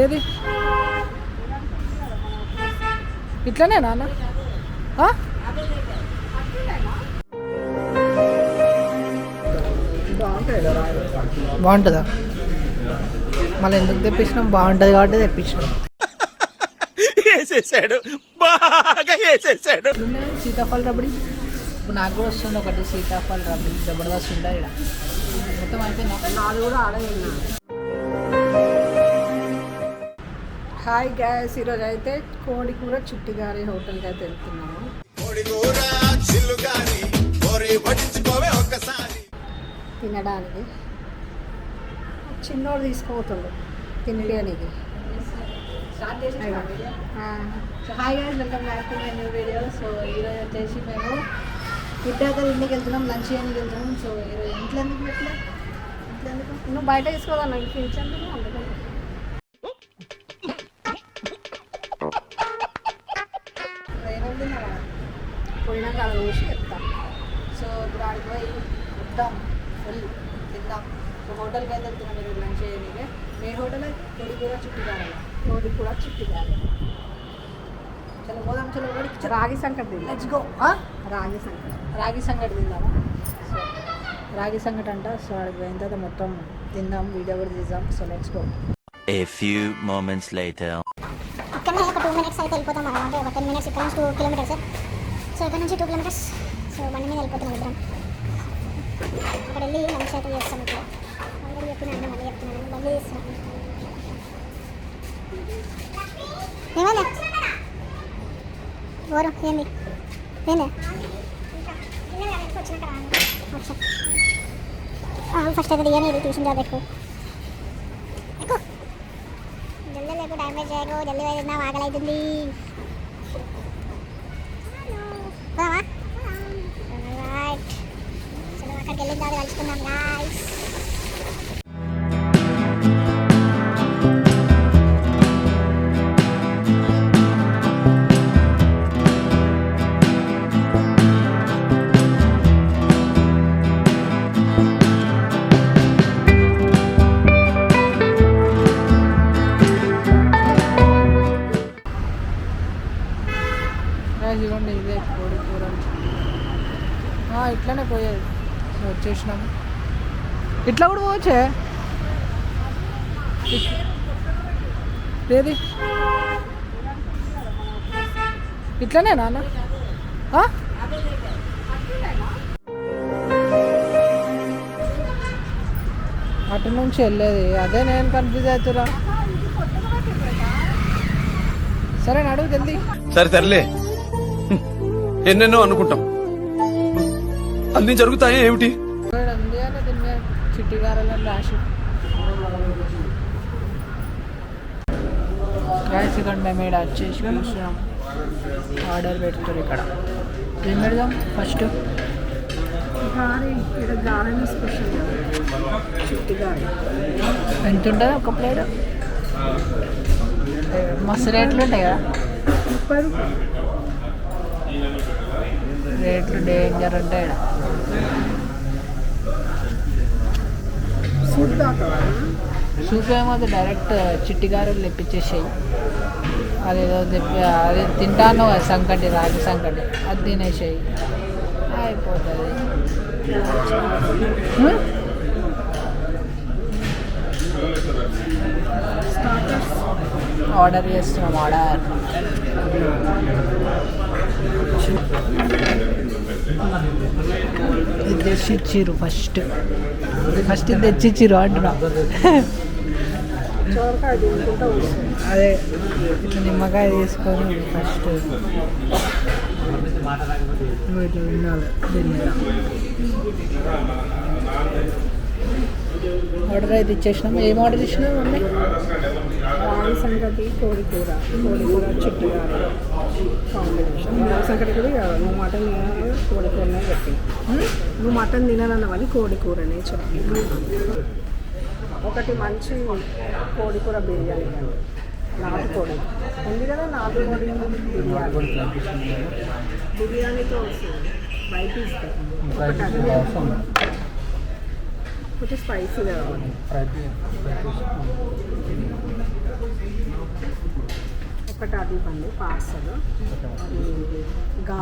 ఏది ఇట్లనే నాన్న బాగుంటుందా? మళ్ళీ ఎందుకు తెప్పించినాం? బాగుంటుంది కాబట్టి తెప్పించినాం. సీతాఫల రబడి ఇప్పుడు నాకు కూడా వస్తుంది ఒకటి. సీతాఫల రబడి జబర్దస్త్ ఉంటాయి ఇక్కడ. మొత్తం అయిపోయిందా? నాది కూడా ఆడలేదు. హాయ్ గ్యాస్, ఈరోజు అయితే కోడికూర చిట్టిగారి హోటల్కి అయితే వెళ్తున్నాము. తినడానికి చిన్నోడు తీసుకోపోతుండు తినడానికి. Hi guys, welcome back to my new video. So ఈరోజు వచ్చేసి మేము గుడ్డాకల్ ఇంటికి వెళ్తున్నాం, లంచ్ చేయడానికి వెళ్తున్నాం. సో ఈరోజు ఇంట్లో ఎందుకు నువ్వు బయట తీసుకోవాలన్నా ఇంటికి ఇచ్చాను అందుకని. పోయినాక అలా చూసి చెప్తాం. సో ఇప్పుడు ఆడికి పోయి వద్దాం, వెళ్ళి తిందాం. సో హోటల్కి అయితే వెళ్తున్నాం మీరు లంచ్ చేయడానికి. ఏ హోటల్ అయితే కోడికూర చిట్టిగారె. కోడికూర చిట్టిగారె. చలో పోదాం. చలో రాగి సంకటి తిందాం. Let's go. రాగి సంకటి తిందామా? సో రాగి సంకటి అంట. సో ఆడికి పోయిన తర్వాత మొత్తం తిందాం, వీడియో కూడా తీద్దాం. So let's go. A few moments later. ఇక్కడ ఒక 2 minutes అయితే వెళ్ళిపోతాం అన్నమాట. ఒక 10 minutes ఇక్కడ నుంచి 2 kilometers. సో ఇక్కడ నుంచి 2 kilometers. సో బండి మీద వెళ్ళిపోతున్నాం ఇద్దరం. అక్కడ వెళ్ళి లంచ్ అయితే చేస్తాం. ఇక్కడ ఆల్రెడీ చెప్తున్నాను, మళ్ళీ చెప్తున్నాను, మళ్ళీ చేస్తున్నాను. ఏమైందా ఓరు? ఏంది ఫస్ట్ అయితే దిగాను. ఇది ట్యూషన్ జాబ్ ఎక్కువ జల్దీ లేకు, డ్యామేజ్ చేయకు, జల్దీ వేసినా ఆకలి అవుతుంది. అక్కడికి వెళ్ళిన తర్వాత కలుసుకుందాం గాయ్స్. ఇదిగోండి, ఇదే కోడికూర. ఇట్లానే పోయేది. వచ్చేసినాం. ఇట్లా కూడా పోవచ్చే. ఏది ఇట్లనే నాన్న అటు నుంచి వెళ్ళేది. అదే నేను కన్ఫ్యూజ్ అవుతురా. సరే అడుగు జల్దీ. సరే సర్లే, ఎన్నెన్నో అనుకుంటాం, అన్ని జరుగుతాయి ఏమిటి? చిట్టిగారెలను రాసి రైస్. ఇక్కడ మేము ఇక్కడ వచ్చేసి కూర్చున్నాం, ఆర్డర్ పెడుతుంది. ఇక్కడ ఏం పెడదాం ఫస్ట్? ఇక్కడ గారెలు స్పెషల్ చిట్టిగారె. ఎంత ఉంటుంది ఒక ప్లేట్? మస్తు రేట్లు ఉంటాయి కదా. 30 రూపాయలు రేట్లు డేంజర్ ఉంటాయి. సూప్ ఏమో డైరెక్ట్ చిట్టిగారెలు తెప్పించేసాయి. అదేదో అది తింటాను సంకటి, రాగి సంకటి, అది తినేసాయి అయిపోతుంది. ఆర్డర్ చేస్తున్నాం. ఆర్డర్ ఇది తెచ్చిచ్చిర్రు. ఫస్ట్ ఇది తెచ్చిచ్చిర్రు అంటున్నా. అదే ఇట్లా నిమ్మకాయ తీసుకొని ఫస్ట్ ఇట్లా వినాలి. ఆర్డర్ అయితే ఇచ్చేసినాం. ఏం ఆర్డర్ ఇచ్చినాం మమ్మీ? రాగి సంగటి, కోడికూర చిట్టిగారె కాంబినేషన్. రాగి సంగటి కూడా నువ్వు మటన్ తినాలి, కోడికూరనే చెప్పి. నువ్వు మటన్ తినాలన్నవని కోడికూరనే చెప్పి. ఒకటి మంచి కోడికూర బిర్యానీ, నాటుకోడి ఉంది కదా, నాటుకోడి బిర్యానీతో వస్తుంది. బయట ఇస్తాను ఒకటి స్పైసీ కావాలి. ఒకటి అది ఇవ్వండి పార్సల్.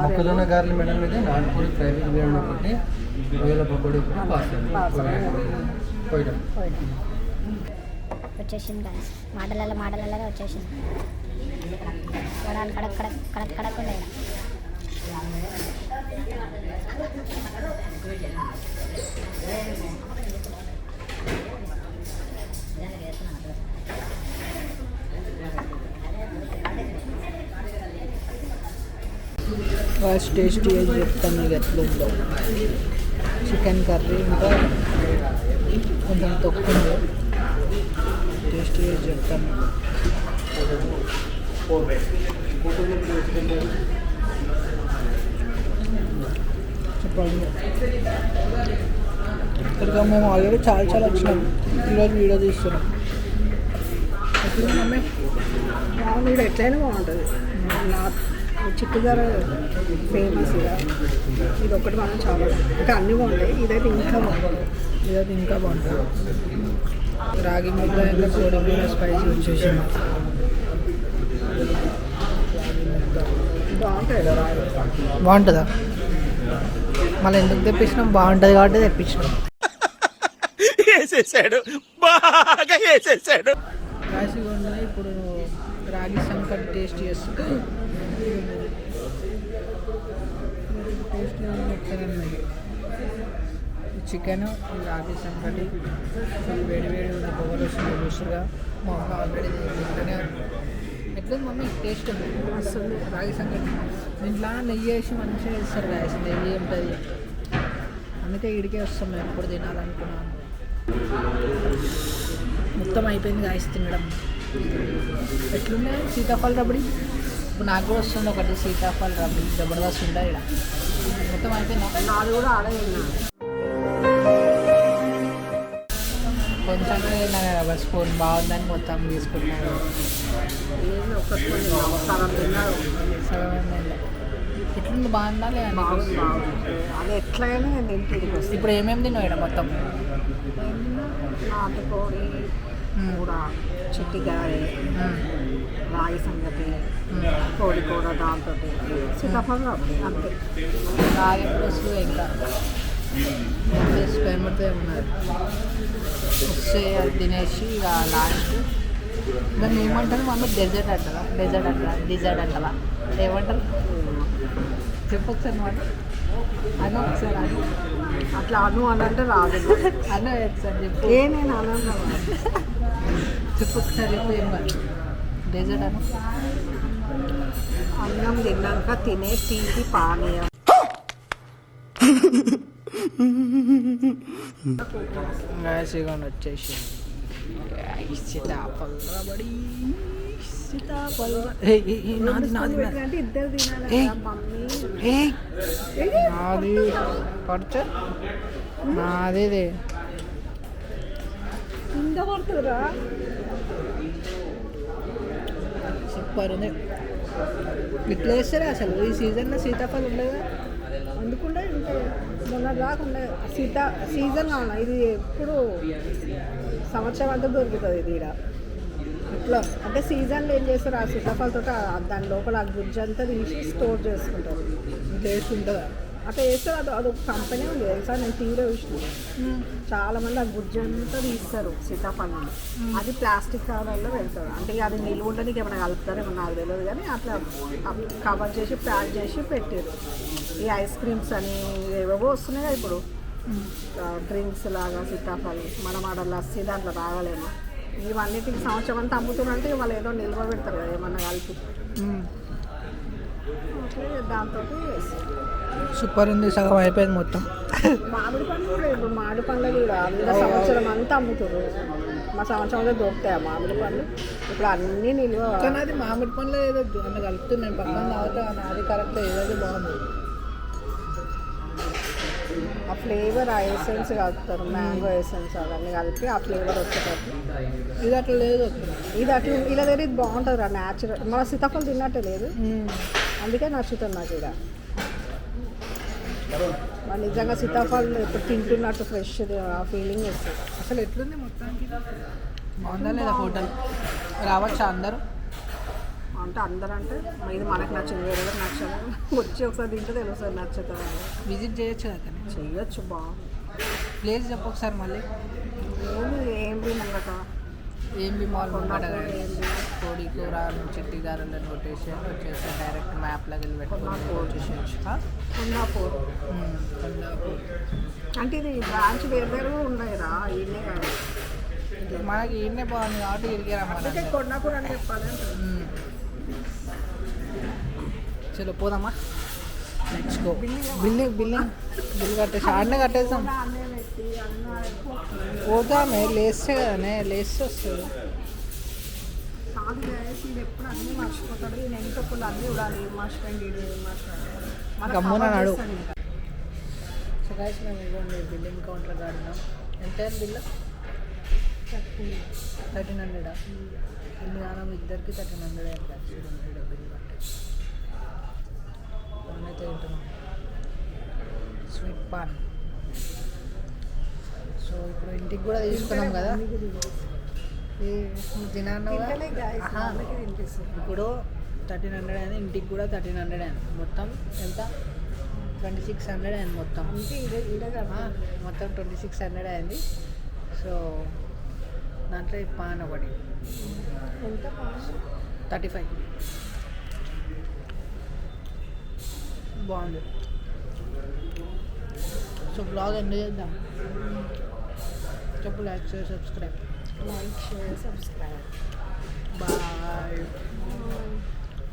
మొక్కజొన్న గారెలు మేడం ఇది నాటుకోడి ఫ్రై బిర్యానీ ఒకటి, రొయ్యల పకోడీ ఒకటి పార్సల్ పోయడం. వచ్చేసింది గాయస్, మాటలలో వచ్చేసింది. వడాలు కడక్ కడక్ కడక్ కడక్ ఉన్నాయి. టేస్టీ అని చెప్తాను మీకు ఎట్లుందో. చికెన్ కర్రీ ఇంకా కొంచెం తొక్కుంది. టేస్టీ అని చెప్తాను. చెప్పండి. ఇక్కడికి మేము ఆల్రెడీ చాలా వచ్చినాం. ఈరోజు వీడియో తీస్తున్నాం. ఎట్లా మమ్మీ బాగుంది, ఎట్లయినా బాగుంటుంది. చిట్టుగార ఫేమస్ ఇక ఇది ఒకటి మనం చాలా ఇంకా అన్నీ బాగుంటాయి. ఇదైతే ఇంకా బాగుంటుంది. రాగి ముద్ద ఇంకా కోడి కూడా స్పైసీ వచ్చేసింది. బాగుంటుందా? మళ్ళీ ఎందుకు తెప్పించినాం? బాగుంటుంది కాబట్టి తెప్పించినాం. రాసిగొండ ఇప్పుడు రాగి సంకట్ టేస్ట్ చేస్తుంది. చికెన్ రాగి సంకటి వేడి ఉంది. పొగలు వస్తుంది రుచిగా. మా అమ్మ ఆల్రెడీ తింటూనే ఎట్లుంది మమ్మీ టేస్ట్ వస్తుంది. రాగి సంకటి ఇంట్లో నెయ్యి వేసి మంచిగా వేస్తారు. రాసి నెయ్యి ఉంటుంది, అందుకే ఇడికే వస్తాం. మేము ఎప్పుడు తినాలనుకున్నాము. మొత్తం అయిపోయింది గాయస్ తినడం. ఎట్లున్నాయి సీతాఫల రబడి? ఇప్పుడు నాకు కూడా వస్తుంది ఒకటి సీతాఫల రబడి. జబర్దస్త్ ఉంటాయి ఇక్కడ. మొత్తం అయిపోయింది. నాది కూడా ఆడేది. కొంచెం తిన్నాను స్పూన్ బాగుందని మొత్తం తీసుకున్నాను. ఎట్లుంది? బాగుందా లేదా? అది ఎట్లయినా ఇప్పుడు ఏమేమి తిన్నావు ఇక్కడ మొత్తం? నాటుకోడి కూడా, చిట్టిగాయ, రాగి సంగతి, కోడి కూర, దాంతో సీతాఫలం అంతే. రాగి ప్లస్ ఇంకా ఫేమస్ ఉన్నారు. వస్తే అది తినేసి ఇక లాస్ట్ దాన్ని ఏమంటారు మమ్మీ? డెజర్ట్ అంటారా? డిజర్ట్ అంటారా? ఏమంటారు చెప్పు ఒకసారి మాట. అన్న ఒకసారి అట్లా అను అని అంటే రాదు. అన్న ఒకసారి చెప్పు. నేను అన్నా చెప్పు ఒకసారి చెప్పు. ఏం కాదు డెజర్ట్ అన్న. అన్నం తిన్నాక తినే తీపి పానీయం. గాయసిగా వచ్చేసి సీతాఫల రబడి. నాది పడితే నాది కింద పడుతుందిరా. సూపర్ ఉంది. ఇట్లా వేస్తారా అసలు? ఈ సీజన్లో సీతాఫలం ఉండదు. అందుకుంటే ఇంకా మొన్న రాకుండా సీజన్ కావాలి. ఇది ఎప్పుడు సంవత్సరం అంతా దొరుకుతుంది ఇది ఇక్కడ. ఇట్లా అంటే సీజన్లో ఏం చేస్తారు? ఆ సీతాఫలతో దాని లోపల ఆ గుజ్జు అంతా తీసి స్టోర్ చేసుకుంటారు. టేస్ట్ ఉంటుందా? అట్లా వేస్తారు. అదొక కంపెనీ ఉంది తెలుసా, నేను టీవీలో చూసిన. చాలామంది ఆ గుజ్జు అంతా తీస్తారు సీతాఫలం. అది ప్లాస్టిక్ కవర్లో పెడతారు. అంటే అది నిల్వ ఉండడానికి ఏమైనా కలుపుతారు ఏమన్నా నాకు తెలియదు, కానీ అట్లా కవర్ చేసి ప్యాక్ చేసి పెట్టారు. ఈ ఐస్ క్రీమ్స్ అని ఏవేవో వస్తున్నాయి కదా ఇప్పుడు, డ్రింక్స్ లాగా సీతాఫలం. మనం ఆడ లస్సీ దాంట్లో తాగలేము. ఇవన్నిటికి సంవత్సరం అంతా అమ్ముతున్నారంటే వాళ్ళు ఏదో నిల్వ పెడతారు కదా ఏమన్నా కలిపి. దాంతో సూపర్ ఉంది. సగం అయిపోయింది మొత్తం. మామిడి పండ్లు కూడా ఇప్పుడు మామిడి పండ్లు కూడా అందరూ సంవత్సరం అంతా అమ్ముతారు. మా సంవత్సరం అంతా దొరుకుతాయి ఆ మామిడి పండ్లు. ఇప్పుడు అన్నీ నిల్వ. కానీ అది మామిడి పండ్లు ఏదో అన్న కలుపుతున్నాను పక్కన తాగుతా. అది కరెక్ట్ ఏదైతే బాగుంది. ఆ ఫ్లేవర్ ఆ ఎసెన్స్ కలుపుతారు. మ్యాంగో ఎసెన్స్ అవన్నీ కలిపి ఆ ఫ్లేవర్ వచ్చేటట్టు. ఇది అట్లా లేదు. ఇది అట్లా ఇలా దగ్గర ఇది బాగుంటుంది రా న్యాచురల్. మన సీతాఫలం తిన్నట్టే లేదు, అందుకే నచ్చుతుంది నాకు. ఇక్కడ నిజంగా సీతాఫలం ఎప్పుడు తింటున్నట్టు ఫ్రెష్ ఆ ఫీలింగ్ వస్తుంది. అసలు ఎట్లుంది మొత్తానికి? బాగుందా లేదా? హోటల్ రావచ్చా అందరూ? అంటే అందరంటే ఇది మనకు నచ్చింది వేరే నచ్చదు వచ్చి ఒకసారి తింటే తెలుస్తుంది నచ్చుతుంది విజిట్ చేయొచ్చు కదా కానీ చెయ్యొచ్చు ప్లేస్ చెప్పు ఒకసారి మళ్ళీ. ఏంటి ముంగట ఏంబి మాల్ ముంగట ఏంటి కోడి కూర చిట్టి గారెలను కొట్టేసి వచ్చేసి డైరెక్ట్ మ్యాప్లోకి వెళ్ళి పెట్టుకుని వచ్చేసేయచ్చు. కొండాపూర్ కొల్లాపూర్ అంటే ఇది బ్రాంచ్ వేరు వేరు కూడా ఉన్నాయిరా ఈయనే కాదు మనకి ఈయనే బాగుంది కాబట్టి ఇరిగే అందుకే రమ్మని. కొండాపూర్ అని చెప్పాలి అంటారు. చలో పోదామా, లెట్స్ గో. బిల్ కట్టేసి ఆడనే కట్టేస్తాం. అన్నీ పెట్టి అన్నీ పోతామే లేస్తే కదనే, లేస్తే వస్తుంది. కాదు guys, ఇది ఎప్పుడు అన్నీ మర్చిపోతాడు ఈయన ఎంటొక్కలు అన్నీ చూడాలి ఏం మర్చిపోయింది ఇది ఏం మర్చిపోయింది గమ్మున నడు. సో గైస్ మేము ఇవ్వండి బిల్లింగ్ కౌంటర్ కాడినాం. ఎంత అయింది బిల్లు? 1300. ఇన్ని కాలం ఇద్దరికి 1300 అయింది. 1300 బిల్ కట్టే అయితే తింటున్నాం స్వీట్ పాన్. సో ఇప్పుడు ఇంటికి కూడా తీసుకున్నాం కదా, తినాన్నవా? ఇప్పుడు 1300 అయింది, ఇంటికి కూడా 1300 అయింది. మొత్తం ఎంత? 2600 అయింది మొత్తం. మొత్తం 2600 అయింది. సో దాంట్లో ఈ పాన్ ఒకటి ఎంత 35 బాగుంది. సో బ్లాగ్ ఎంజాయ్ చేద్దాం. చెప్పు, like share subscribe. Like share subscribe bye.